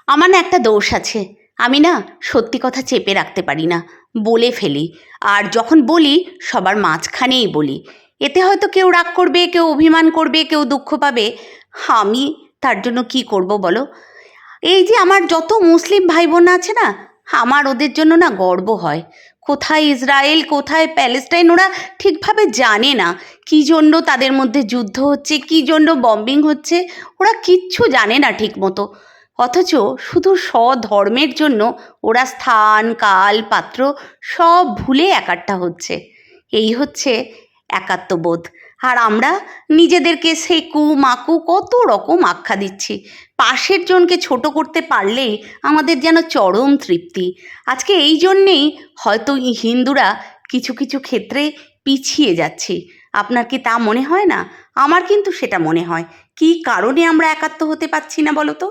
আমার না একটা দোষ আছে। আমি না সত্যি কথা চেপে রাখতে পারি না, বলে ফেলি। আর যখন বলি সবার মাঝখানেই বলি। এতে হয়তো কেউ রাগ করবে, কেউ অভিমান করবে, কেউ দুঃখ পাবে। আমি তার জন্য কি করব বলো? এই যে আমার যত মুসলিম ভাই বোন আছে না, আমার ওদের জন্য না গর্ব হয়। কোথায় ইসরায়েল, কোথায় প্যালেস্টাইন, ওরা ঠিকভাবে জানে না কী জন্য তাদের মধ্যে যুদ্ধ হচ্ছে, কী জন্য বম্বিং হচ্ছে। ওরা কিচ্ছু জানে না ঠিক মতো। অথচ শুধু স্বধর্মের জন্য ওরা স্থান, কাল, পাত্র সব ভুলে একাট্টা হচ্ছে। এই হচ্ছে একাত্মবোধ। আর আমরা নিজেদেরকে সেকু মাকু কত রকম আখ্যা দিচ্ছি। পাশের জনকে ছোট করতে পারলেই আমাদের যেন চরম তৃপ্তি। আজকে এই জন্যেই হয়তো হিন্দুরা কিছু কিছু ক্ষেত্রে পিছিয়ে যাচ্ছি। আপনার কি তা মনে হয় না? আমার কিন্তু সেটা মনে হয়। কী কারণে আমরা একাত্ম হতে পারছি না বলো তো?